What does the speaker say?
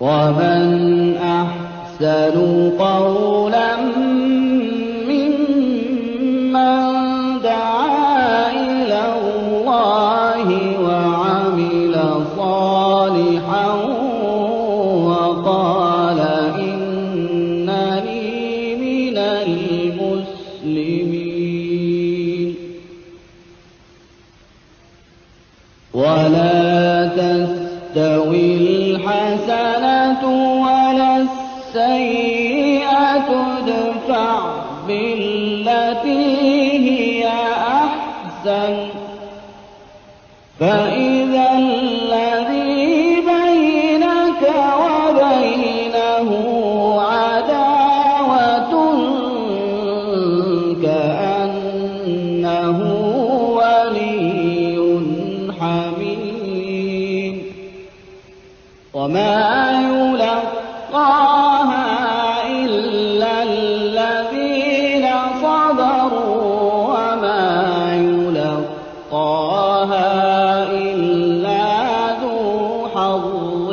ومن أحسن قولا ممن دعا إلى الله وعمل صالحا وقال إنني من المسلمين. ولا تستوي الحسنة ولا السيئة ادفع بالتي هي أحسن فإذا الذي بينك وبينه عداوة كأنه ولي حميم. وما يلقاها إلا الذين صبروا وما يلقاها إلا ذو حظ